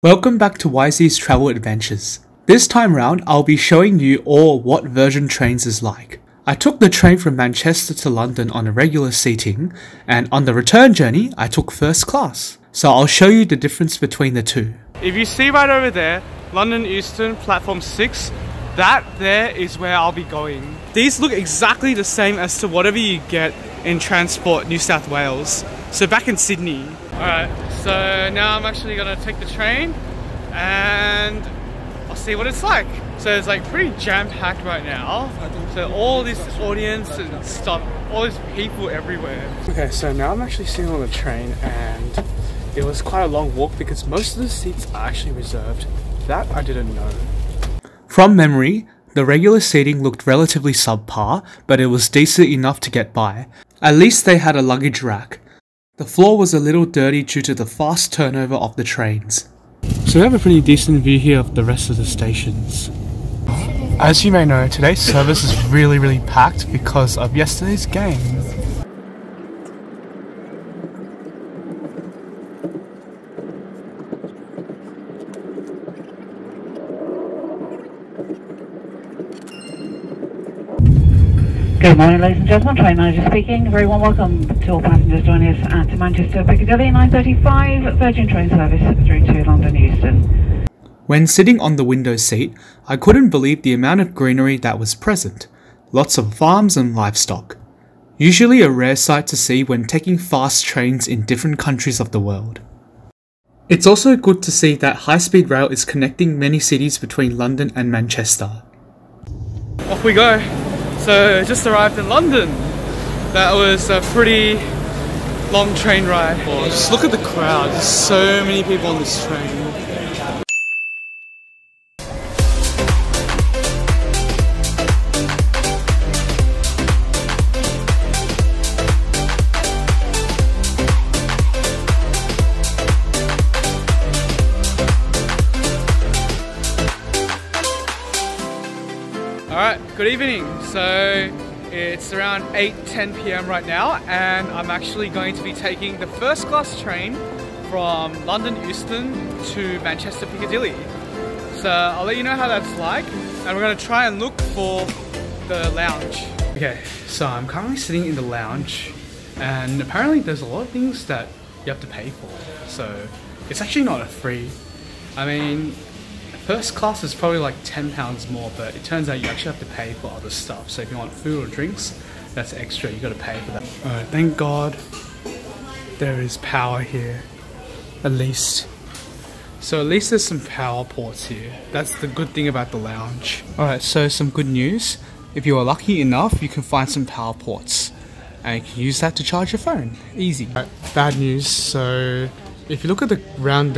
Welcome back to YZ's Travel Adventures. This time round, I'll be showing you all what Virgin Trains is like. I took the train from Manchester to London on a regular seating, and on the return journey, I took first class. So I'll show you the difference between the two. If you see right over there, London Euston, platform 6, that there is where I'll be going. These look exactly the same as to whatever you get in Transport New South Wales. So back in Sydney. Alright, so now I'm actually gonna take the train and I'll see what it's like. So it's like pretty jam-packed right now. So all this audience and stuff, all these people everywhere. Okay, so now I'm actually sitting on the train and it was quite a long walk because most of the seats are actually reserved. That I didn't know. From memory, the regular seating looked relatively subpar, but it was decent enough to get by. At least they had a luggage rack. The floor was a little dirty due to the fast turnover of the trains. So we have a pretty decent view here of the rest of the stations. As you may know, today's service is really packed because of yesterday's game. Good morning, ladies and gentlemen. Train manager speaking. Very warm welcome to all passengers joining us at Manchester Piccadilly 9:35 Virgin Train service through to London Euston. When sitting on the window seat, I couldn't believe the amount of greenery that was present. Lots of farms and livestock. Usually a rare sight to see when taking fast trains in different countries of the world. It's also good to see that high-speed rail is connecting many cities between London and Manchester. Off we go. So just arrived in London. That was a pretty long train ride. Oh, just look at the crowd. There's so many people on this train. Alright, good evening. So it's around 8:10 PM right now and I'm actually going to be taking the first class train from London Euston to Manchester Piccadilly. So I'll let you know how that's like and we're going to try and look for the lounge. Okay, so I'm currently sitting in the lounge and apparently there's a lot of things that you have to pay for. So it's actually not a free. I mean, first class is probably like £10 more, but it turns out you actually have to pay for other stuff. So if you want food or drinks, that's extra, you gotta pay for that. Alright, thank God there is power here, at least. So at least there's some power ports here. That's the good thing about the lounge. Alright, so some good news. If you are lucky enough, you can find some power ports. And you can use that to charge your phone. Easy. Bad news, so if you look at the ground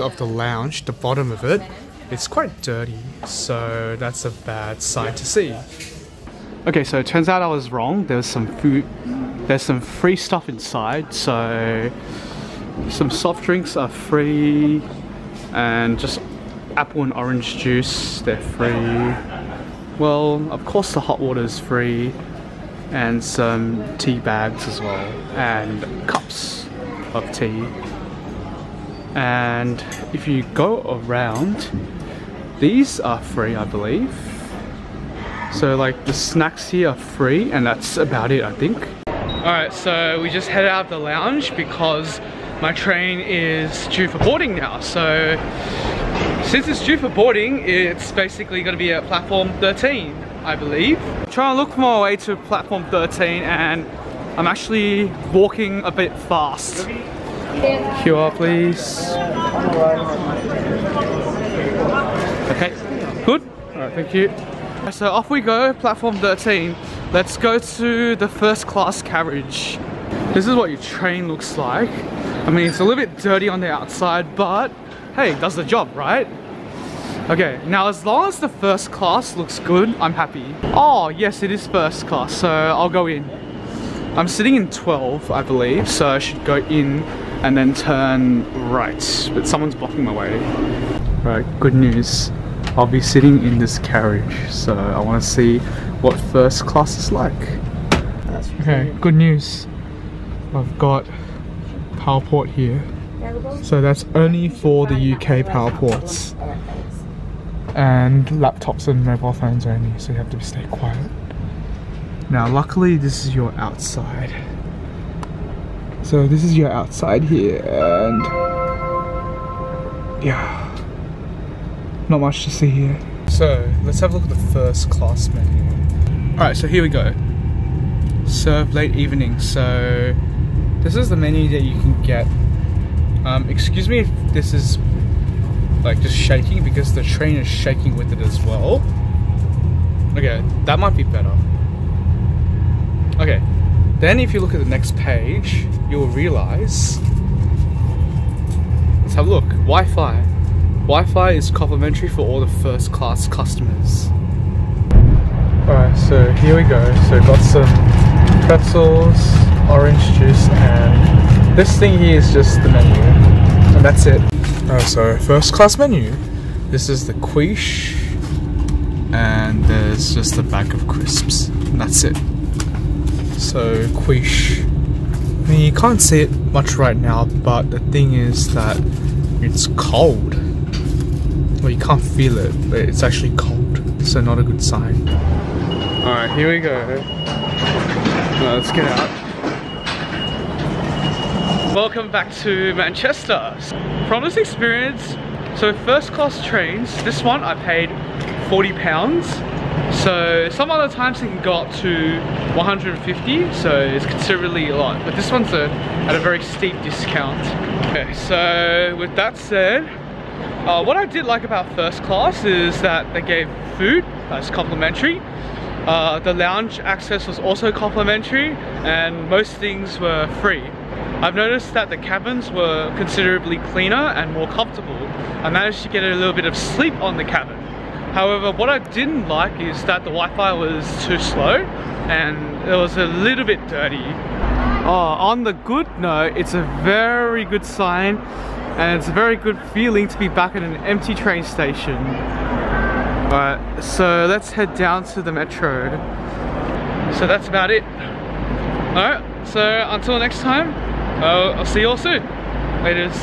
of the lounge, the bottom of it, it's quite dirty, so that's a bad sight to see. Okay, so it turns out I was wrong. There's some food, there's some free stuff inside, so some soft drinks are free and just apple and orange juice, they're free. Well, of course the hot water is free and some tea bags as well and cups of tea. And if you go around, these are free, I believe. So like the snacks here are free and that's about it, I think. Alright, so we just headed out of the lounge because my train is due for boarding now. So since it's due for boarding, it's basically going to be at platform 13, I believe. I'm trying to look my way to platform 13 and I'm actually walking a bit fast. Queue up, please. Okay, good. Alright, thank you. So off we go, platform 13. Let's go to the first class carriage. This is what your train looks like. I mean, it's a little bit dirty on the outside, but hey, it does the job, right? Okay, now as long as the first class looks good, I'm happy. Oh, yes, it is first class, so I'll go in. I'm sitting in 12, I believe, so I should go in and then turn right, but someone's blocking my way. Right, good news. I'll be sitting in this carriage, so I want to see what first class is like. Okay, good news. I've got power port here. Yeah, So that's only for the UK power ports. And laptops and mobile phones only, so you have to stay quiet. Now luckily this is your outside. So this is your outside here, and yeah, not much to see here. So let's have a look at the first class menu. Alright, so here we go. Serve late evening. So this is the menu that you can get. Excuse me if this is like just shaking, because the train is shaking with it as well. Okay, that might be better. Okay, then if you look at the next page, you'll realize, let's have a look, Wi-Fi. Wi-Fi is complimentary for all the first class customers. Alright, so here we go. So got some pretzels, orange juice, and this thing here is just the menu, and that's it. So first class menu. This is the quiche, and there's just a bag of crisps, and that's it. So quiche, I mean, you can't see it much right now, but the thing is that it's cold. Well, you can't feel it, but it's actually cold, so not a good sign. Alright, here we go. Let's get out. Welcome back to Manchester. From this experience, so first class trains, this one I paid £40. So some other times it can go up to 150, so it's considerably a lot. But this one's at a very steep discount. Okay, so with that said, what I did like about first class is that they gave food that's complimentary. The lounge access was also complimentary, and most things were free. I've noticed that the cabins were considerably cleaner and more comfortable. I managed to get a little bit of sleep on the cabin. However, what I didn't like is that the Wi-Fi was too slow and it was a little bit dirty. On the good note, it's a very good sign, and it's a very good feeling to be back at an empty train station. Alright, so let's head down to the metro. So that's about it. Alright, so until next time, I'll see you all soon. Laters.